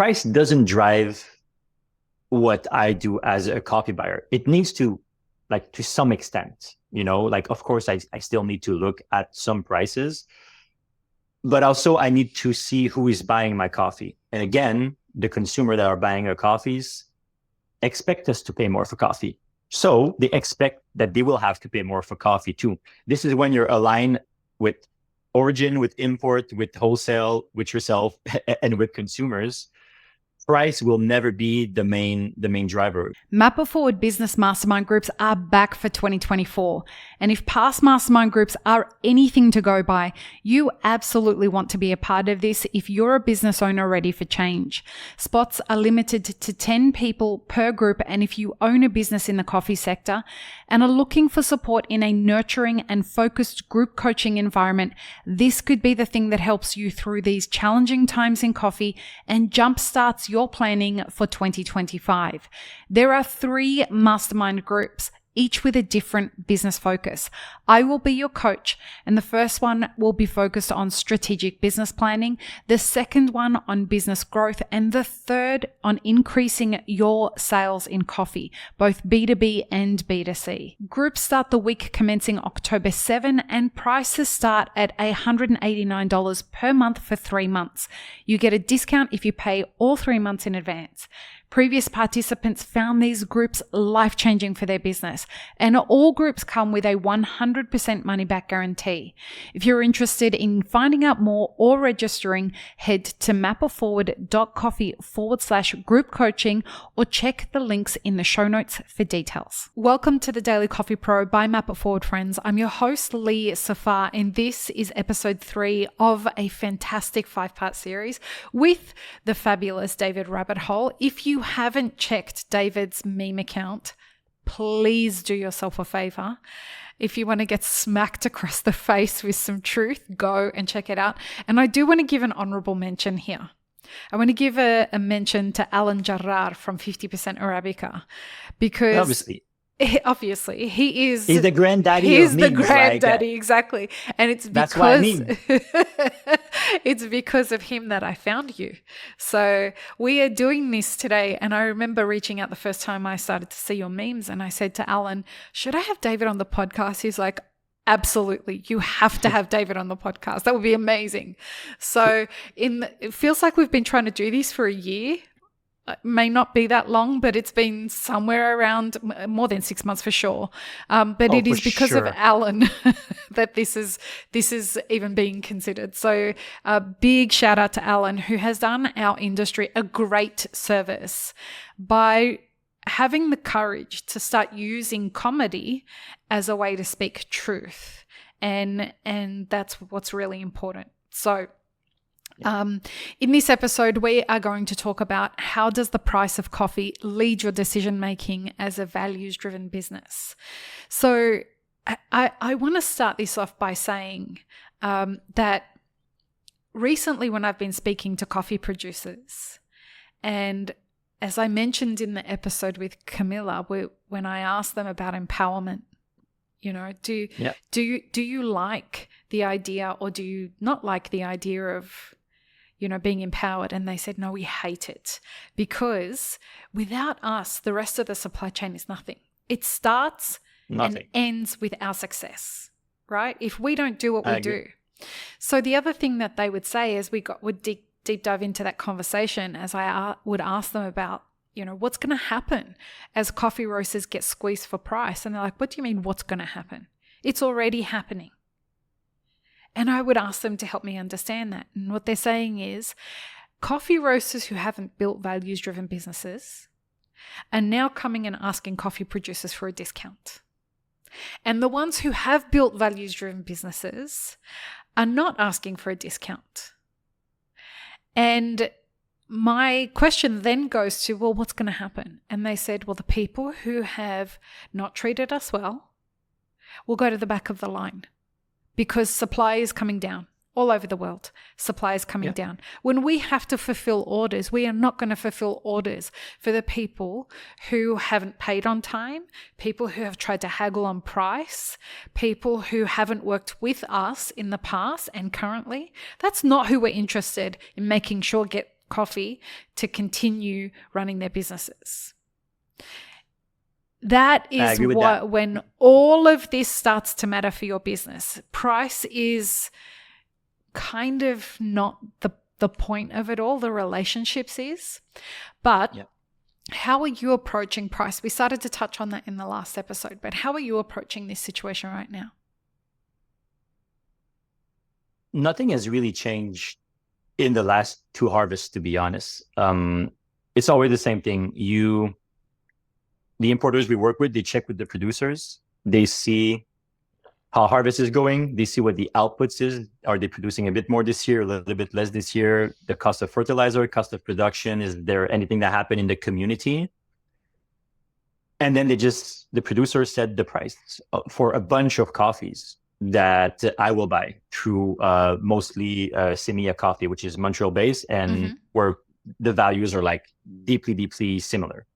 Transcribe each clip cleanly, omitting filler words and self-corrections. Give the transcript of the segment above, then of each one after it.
price doesn't drive what I do as a coffee buyer. It needs to, like, to some extent, like, of course, I still need to look at some prices, but also I need to see who is buying my coffee. And again, the consumer that are buying our coffees expect us to pay more for coffee. So they expect that they will have to pay more for coffee too. This is when you're aligned with origin, with import, with wholesale, with yourself, and with consumers. Price will never be the main driver. Map It Forward Business Mastermind groups are back for 2024. And if past mastermind groups are anything to go by, you absolutely want to be a part of this if you're a business owner ready for change. Spots are limited to 10 people per group. And if you own a business in the coffee sector and are looking for support in a nurturing and focused group coaching environment, this could be the thing that helps you through these challenging times in coffee and jumpstarts your planning for 2025. There are 3 mastermind groups, each with a different business focus. I will be your coach, and the first one will be focused on strategic business planning, the second one on business growth, and the third on increasing your sales in coffee, both B2B and B2C. Groups start the week commencing October 7, and prices start at $189 per month for 3 months. You get a discount if you pay all 3 months in advance. Previous participants found these groups life-changing for their business, and all groups come with a 100% money-back guarantee. If you're interested in finding out more or registering, head to mapitforward.coffee/group coaching or check the links in the show notes for details. Welcome to the Daily Coffee Pro by Map It Forward, friends. I'm your host, Lee Safar, and this is episode 3 of a fantastic 5-part series with the fabulous David Rabbithole. If you haven't checked David's meme account, please do yourself a favor. If you want to get smacked across the face with some truth, go and check it out. And I do want to give an honorable mention here. I want to give a mention to Alan Jarrar from 50% Arabica, because obviously he's the granddaddy of memes. He's the granddaddy, exactly. And it's because, that's what I mean. It's because of him that I found you. So we are doing this today, and I remember reaching out the first time I started to see your memes, and I said to Alan, should I have David on the podcast? He's like, absolutely, you have to have David on the podcast. That would be amazing. So it feels like we've been trying to do this for a year. It may not be that long, but it's been somewhere around more than 6 months for sure. But it is because of Alan that this is even being considered. So a big shout out to Alan, who has done our industry a great service by having the courage to start using comedy as a way to speak truth. And that's what's really important. So in this episode, we are going to talk about how does the price of coffee lead your decision-making as a values-driven business. So I want to start this off by saying that recently when I've been speaking to coffee producers, and as I mentioned in the episode with Camilla, when I asked them about empowerment, do you like the idea, or do you not like the idea of being empowered? And they said, no, we hate it, because without us, the rest of the supply chain is nothing. It starts and ends with our success, right? If we don't do what we do. So the other thing that they would say as would deep dive into that conversation, as I would ask them about, what's going to happen as coffee roasters get squeezed for price? And they're like, what do you mean what's going to happen? It's already happening. And I would ask them to help me understand that. And what they're saying is coffee roasters who haven't built values-driven businesses are now coming and asking coffee producers for a discount. And the ones who have built values-driven businesses are not asking for a discount. And my question then goes to, well, what's going to happen? And they said, well, the people who have not treated us well will go to the back of the line. Because supply is coming down all over the world. Supply is coming down. When we have to fulfill orders, we are not going to fulfill orders for the people who haven't paid on time, people who have tried to haggle on price, people who haven't worked with us in the past and currently. That's not who we're interested in making sure coffee to continue running their businesses. That is when all of this starts to matter for your business. Price is kind of not the point of it all. The relationships is. But how are you approaching price? We started to touch on that in the last episode, but how are you approaching this situation right now? Nothing has really changed in the last 2 harvests, to be honest. It's always the same thing. The importers we work with, they check with the producers. They see how harvest is going. They see what the outputs is. Are they producing a bit more this year, a little bit less this year? The cost of fertilizer, cost of production, is there anything that happened in the community? And then the producers set the price for a bunch of coffees that I will buy through mostly Semilla Coffee, which is Montreal based, and where the values are like deeply, deeply similar.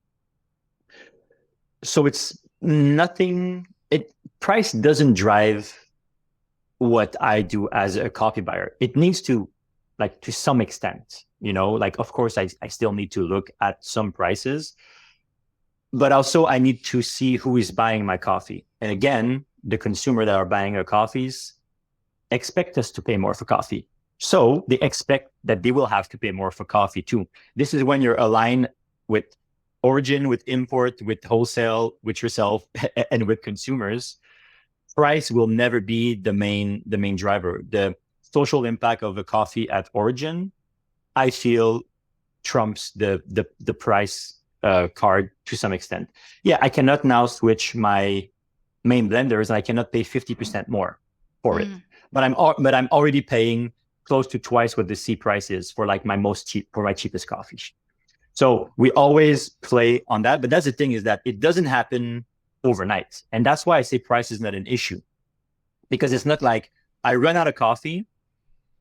So it's nothing. Price doesn't drive what I do as a coffee buyer. It needs to, like, to some extent, like, of course, I still need to look at some prices, but also I need to see who is buying my coffee. And again, the consumer that are buying our coffees expect us to pay more for coffee. So they expect that they will have to pay more for coffee too. This is when you're aligned with origin, with import, with wholesale, with yourself, and with consumers. Price will never be the main driver. The social impact of a coffee at origin, I feel, trumps the price card to some extent. Yeah, I cannot now switch my main blenders, and I cannot pay 50% more for it. But I'm already paying close to twice what the C price is for like my cheapest coffee. So we always play on that. But that's the thing, is that it doesn't happen overnight. And that's why I say price is not an issue, because it's not like I run out of coffee,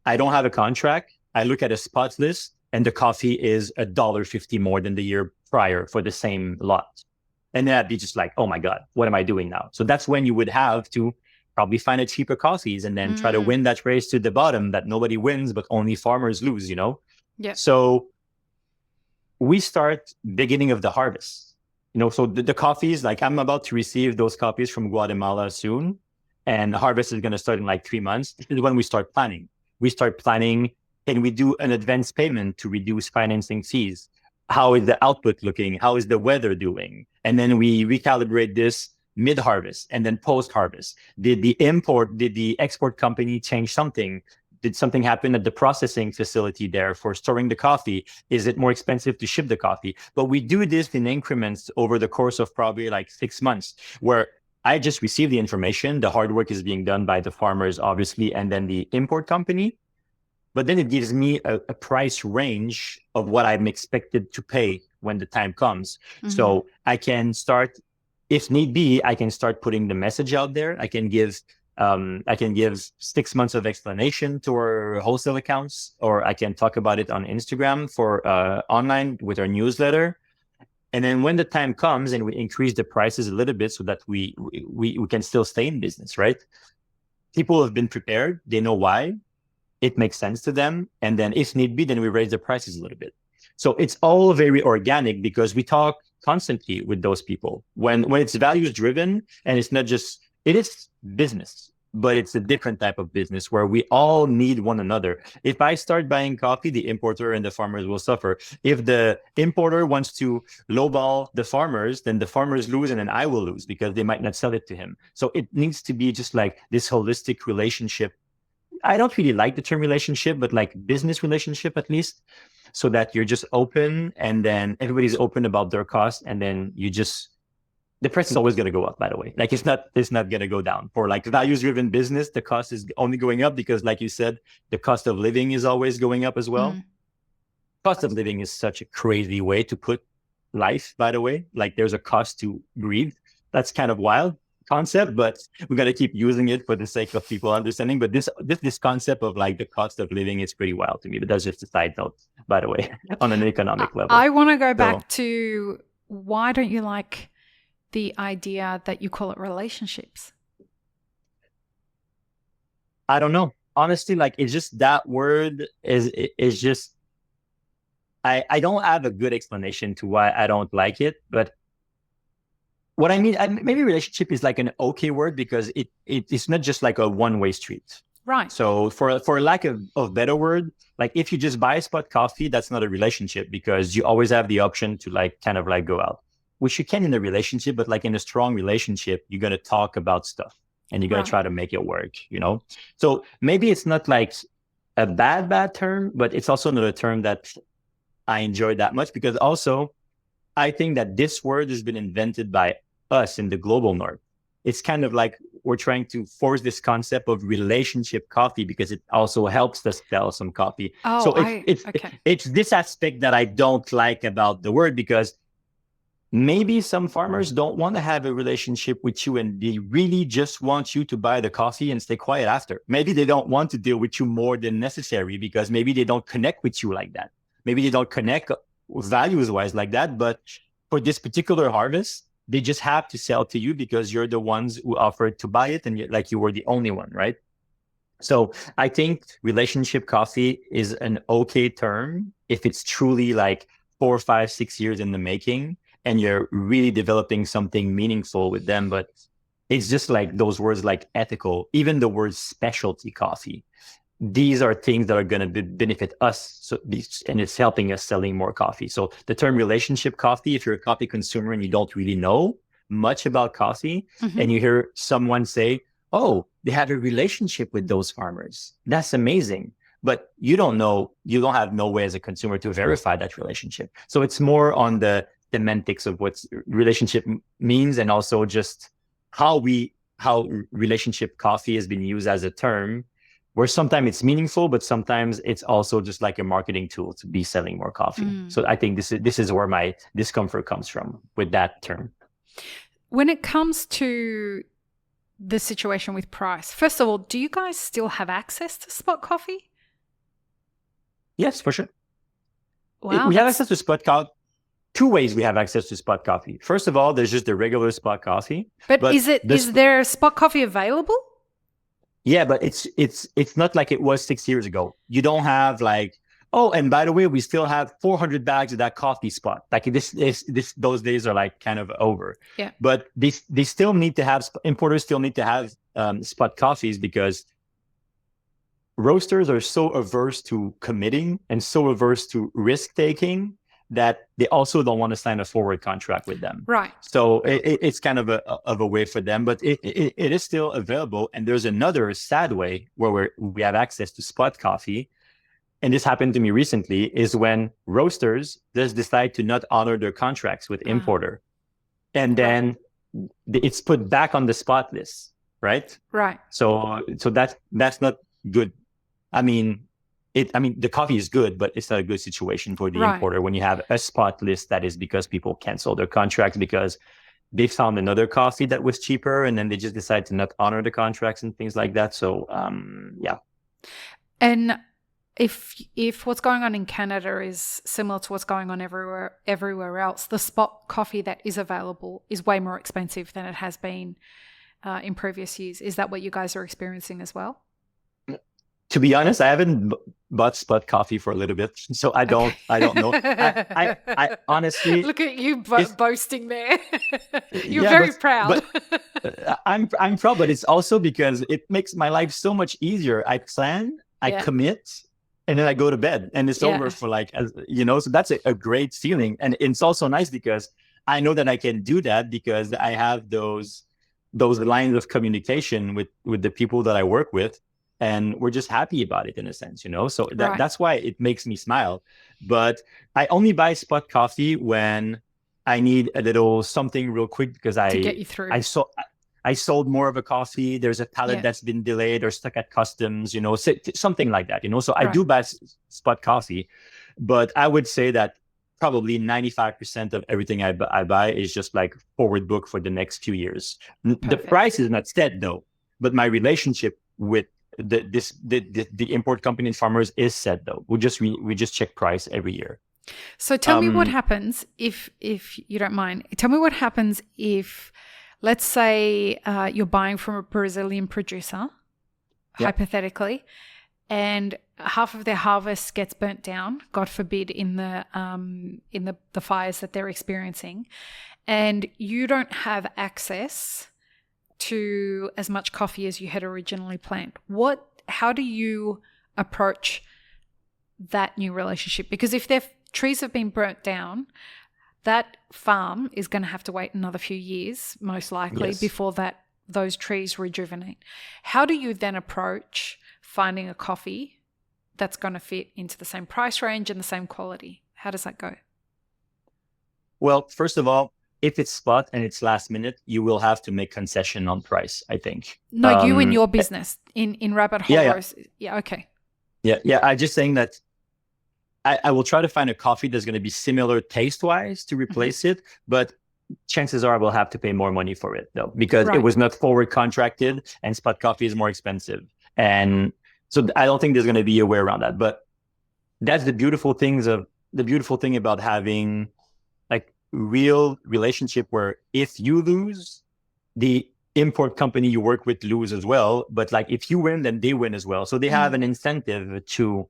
I don't have a contract, I look at a spot list, and the coffee is $1.50 more than the year prior for the same lot. And then I'd be just like, oh my God, what am I doing now? So that's when you would have to probably find a cheaper coffees and then try to win that race to the bottom that nobody wins, but only farmers lose, Yeah. So we start beginning of the harvest. So the coffees, like I'm about to receive those coffees from Guatemala soon, and harvest is going to start in like 3 months. This is when we start planning. We start planning, and we do an advance payment to reduce financing fees. How is the output looking? How is the weather doing? And then we recalibrate this mid-harvest and then post-harvest. Did the export company change something? Did something happen at the processing facility there for storing the coffee? Is it more expensive to ship the coffee? But we do this in increments over the course of probably like 6 months, where I just receive the information. The hard work is being done by the farmers, obviously, and then the import company. But then it gives me a price range of what I'm expected to pay when the time comes. So I can start, if need be, I can start putting the message out there. I can give 6 months of explanation to our wholesale accounts, or I can talk about it on Instagram for online with our newsletter. And then when the time comes and we increase the prices a little bit so that we can still stay in business, right? People have been prepared. They know why. It makes sense to them. And then if need be, then we raise the prices a little bit. So it's all very organic, because we talk constantly with those people. When it's values driven, and it's not just, it is business, but it's a different type of business where we all need one another. If I start buying coffee, the importer and the farmers will suffer. If the importer wants to lowball the farmers, then the farmers lose, and then I will lose because they might not sell it to him. So it needs to be just like this holistic relationship. I don't really like the term relationship, but like business relationship at least, so that you're just open, and then everybody's open about their cost, and then the price is always going to go up, by the way. Like it's not going to go down. For like values driven business, the cost is only going up because, like you said, the cost of living is always going up as well. Cost of living is such a crazy way to put life, by the way. Like there's a cost to breathe. That's kind of wild concept, but we got to keep using it for the sake of people understanding. But this concept of like the cost of living is pretty wild to me. But that's just a side note, by the way, on an economic level. I want to go back to, why don't you like the idea that you call it relationships? I don't know. Honestly, like it's just, that word is just, I don't have a good explanation to why I don't like it, but what I mean, maybe relationship is like an okay word because it's not just like a one-way street. Right. So for lack of better word, like if you just buy spot coffee, that's not a relationship because you always have the option to like kind of like go out, which you can in a relationship, but like in a strong relationship, you're going to talk about stuff and you're going to try to make it work, you know? So maybe it's not like a bad term, but it's also not a term that I enjoy that much because also I think that this word has been invented by us in the global north. It's kind of like we're trying to force this concept of relationship coffee because it also helps us sell some coffee. Oh, so it's this aspect that I don't like about the word because maybe some farmers don't want to have a relationship with you and they really just want you to buy the coffee and stay quiet after. Maybe they don't want to deal with you more than necessary because maybe they don't connect with you like that. Maybe they don't connect values-wise like that. But for this particular harvest, they just have to sell to you because you're the ones who offered to buy it and you were the only one, right? So I think relationship coffee is an okay term if it's truly like 4, 5, 6 years in the making and you're really developing something meaningful with them. But it's just like those words like ethical, even the word specialty coffee. These are things that are going to benefit us. And it's helping us selling more coffee. So the term relationship coffee, if you're a coffee consumer and you don't really know much about coffee and you hear someone say, oh, they have a relationship with those farmers. That's amazing. But you don't have no way as a consumer to verify that relationship. So it's more on the semantics of what relationship means and also just how relationship coffee has been used as a term where sometimes it's meaningful, but sometimes it's also just like a marketing tool to be selling more coffee. So I think this is where my discomfort comes from with that term. When it comes to the situation with price, first of all, do you guys still have access to spot coffee? Yes, for sure. Wow. We have access to spot coffee. 2 ways we have access to spot coffee. First of all, there's just the regular spot coffee. But is there spot coffee available? Yeah, but it's not like it was 6 years ago. You don't have like, oh, and by the way, we still have 400 bags of that coffee spot. Like those days are like kind of over. Yeah. But they still need to have, importers still need to have spot coffees because roasters are so averse to committing and so averse to risk taking that they also don't want to sign a forward contract with them. Right. So it's kind of a way for them, but it is still available. And there's another sad way where we have access to spot coffee. And this happened to me recently is when roasters just decide to not honor their contracts with importer. And then it's put back on the spot list, right? Right. So that's not good. I mean, the coffee is good, but it's not a good situation for the importer when you have a spot list that is because people cancel their contracts because they found another coffee that was cheaper and then they just decide to not honor the contracts and things like that. So, yeah. And if what's going on in Canada is similar to what's going on everywhere else, the spot coffee that is available is way more expensive than it has been in previous years. Is that what you guys are experiencing as well? To be honest, I haven't bought spot coffee for a little bit, so I don't know. I honestly look at you boasting there. You're very proud. But I'm proud, but it's also because it makes my life so much easier. I plan, I commit, and then I go to bed, and it's over for so that's a great feeling, and it's also nice because I know that I can do that because I have those lines of communication with the people that I work with. And we're just happy about it in a sense, So that's why it makes me smile. But I only buy spot coffee when I need a little something real quick because to get you through. I sold more of a coffee. There's a pallet that's been delayed or stuck at customs, something like that, So I do buy spot coffee, but I would say that probably 95% of everything I buy is just like forward book for the next few years. Perfect. The price is not set though, but my relationship with the import company and farmers is set though. We just check price every year. So tell me what happens if you don't mind. Tell me what happens if, let's say, you're buying from a Brazilian producer, hypothetically, and half of their harvest gets burnt down, God forbid, in the fires that they're experiencing, and you don't have access to as much coffee as you had originally planned. How do you approach that new relationship? Because if their trees have been burnt down, that farm is going to have to wait another few years, most likely, before those trees rejuvenate. How do you then approach finding a coffee that's going to fit into the same price range and the same quality? How does that go? Well, first of all, if it's spot and it's last minute, you will have to make concession on price, I think. No, you in your business, in Rabbithole Roasters. Yeah, okay. Yeah. I'm just saying that I will try to find a coffee that's going to be similar taste-wise to replace it, but chances are I will have to pay more money for it, though, because it was not forward contracted and spot coffee is more expensive. And so I don't think there's going to be a way around that. But that's the beautiful thing about having like real relationship where if you lose, the import company you work with lose as well. But like if you win, then they win as well. So they have an incentive to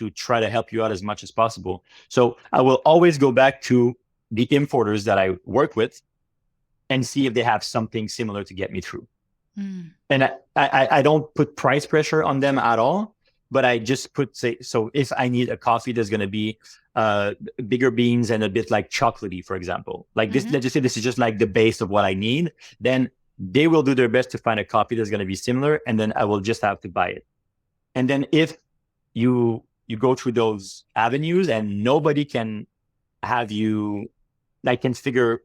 try to help you out as much as possible. So I will always go back to the importers that I work with and see if they have something similar to get me through. And I don't put price pressure on them at all, but I just so if I need a coffee that's going to be bigger beans and a bit like chocolatey, for example, like this, let's just say this is just like the base of what I need, then they will do their best to find a coffee that's going to be similar, and then I will just have to buy it. And then if you go through those avenues and nobody can have you, like, can figure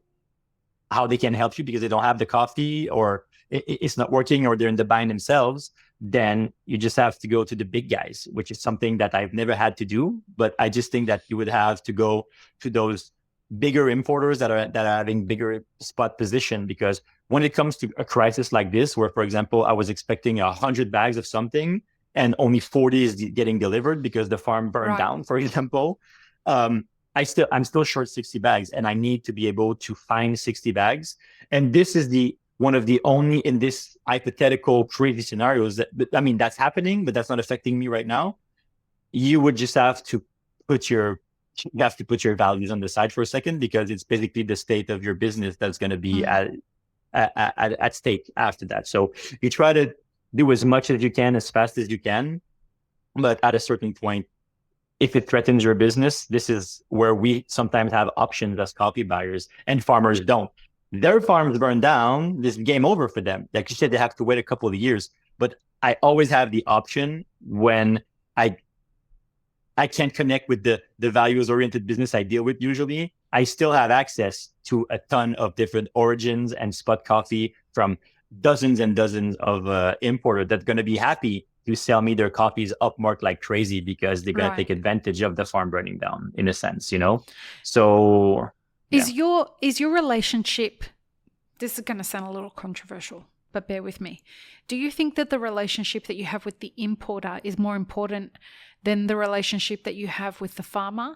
how they can help you because they don't have the coffee or it's not working or they're in the bind themselves, then you just have to go to the big guys, which is something that I've never had to do. But I just think that you would have to go to those bigger importers that are having bigger spot position, because when it comes to a crisis like this, where, for example, I was expecting 100 bags of something and only 40 is getting delivered because the farm burned down, for example, I'm still short 60 bags, and I need to be able to find 60 bags. And this is one of the only, in this hypothetical crazy scenarios that's happening, but that's not affecting me right now. You would just have to put your values on the side for a second, because it's basically the state of your business that's going to be at stake after that. So you try to do as much as you can, as fast as you can. But at a certain point, if it threatens your business, this is where we sometimes have options as coffee buyers, and farmers don't. Their farms burn down, this game over for them. Like you said, they have to wait a couple of years. But I always have the option when I can't connect with the values-oriented business I deal with usually. I still have access to a ton of different origins and spot coffee from dozens and dozens of importers that's going to be happy to sell me their coffees upmarked like crazy, because they're going to take advantage of the farm burning down, in a sense, you know? So... Is your relationship, this is going to sound a little controversial, but bear with me. Do you think that the relationship that you have with the importer is more important than the relationship that you have with the farmer,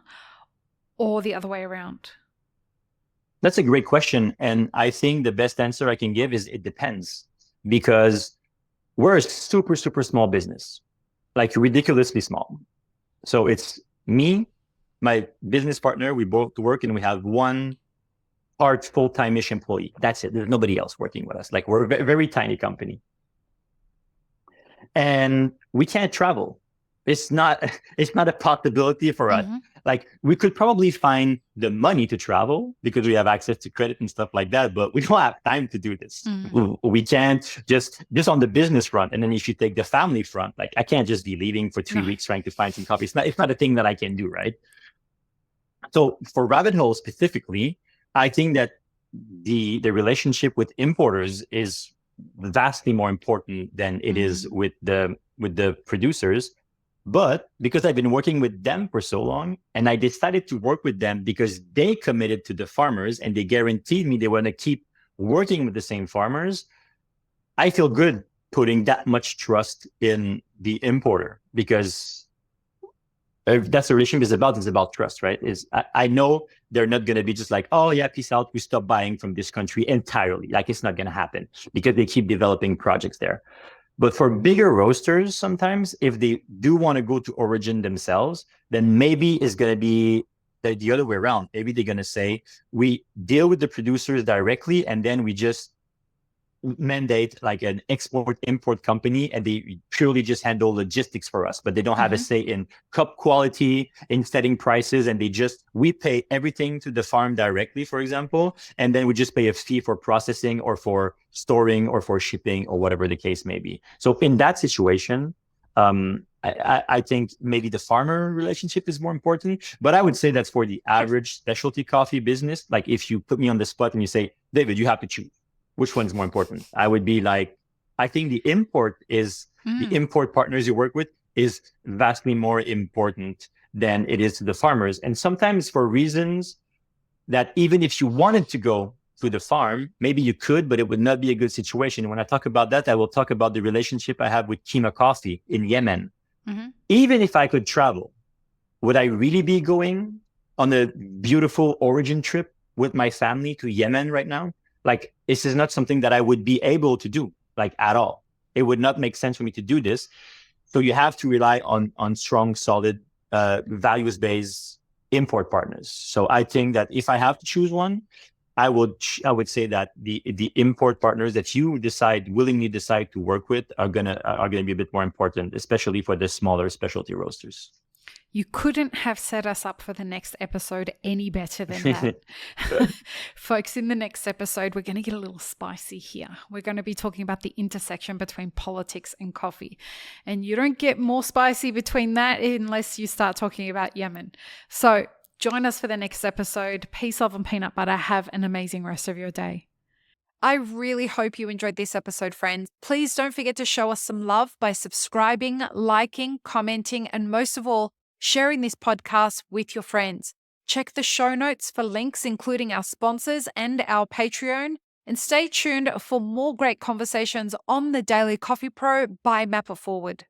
or the other way around? That's a great question. And I think the best answer I can give is it depends, because we're a super, super small business, like ridiculously small. So it's me, my business partner, we both work, and we have one part full-time-ish employee. That's it. There's nobody else working with us. Like, we're a very tiny company. And we can't travel. It's not a possibility for us. Like, we could probably find the money to travel because we have access to credit and stuff like that, but we don't have time to do this. We can't just on the business front. And then if you take the family front, like, I can't just be leaving for 3 weeks trying to find some coffee. It's not a thing that I can do, right? So for Rabbithole specifically, I think that the relationship with importers is vastly more important than it is with the producers. But because I've been working with them for so long, and I decided to work with them because they committed to the farmers and they guaranteed me they want to keep working with the same farmers, I feel good putting that much trust in the importer, because that's the relationship is about trust, right? I know they're not going to be just like, oh yeah, peace out, we stop buying from this country entirely. Like, it's not going to happen, because they keep developing projects there. But for bigger roasters, sometimes if they do want to go to origin themselves, then maybe it's going to be the other way around. Maybe they're going to say, we deal with the producers directly, and then we just mandate like an export-import company, and they purely just handle logistics for us, but they don't have a say in cup quality, in setting prices, and we pay everything to the farm directly, for example, and then we just pay a fee for processing or for storing or for shipping or whatever the case may be. So in that situation, I think maybe the farmer relationship is more important, but I would say that's for the average specialty coffee business. Like if you put me on the spot and you say, David, you have to choose, which one's more important? I would be like, I think the import partners you work with is vastly more important than it is to the farmers. And sometimes for reasons that even if you wanted to go to the farm, maybe you could, but it would not be a good situation. When I talk about that, I will talk about the relationship I have with Kima Coffee in Yemen. Even if I could travel, would I really be going on a beautiful origin trip with my family to Yemen right now? Like, this is not something that I would be able to do, like, at all. It would not make sense for me to do this. So you have to rely on strong, solid, values-based import partners. So I think that if I have to choose one, I would say that the import partners that you willingly decide to work with are gonna be a bit more important, especially for the smaller specialty roasters. You couldn't have set us up for the next episode any better than that. Folks, in the next episode, we're going to get a little spicy here. We're going to be talking about the intersection between politics and coffee. And you don't get more spicy between that unless you start talking about Yemen. So join us for the next episode. Peace, love, and peanut butter. Have an amazing rest of your day. I really hope you enjoyed this episode, friends. Please don't forget to show us some love by subscribing, liking, commenting, and most of all, sharing this podcast with your friends. Check the show notes for links, including our sponsors and our Patreon, and stay tuned for more great conversations on the Daily Coffee Pro by Map It Forward.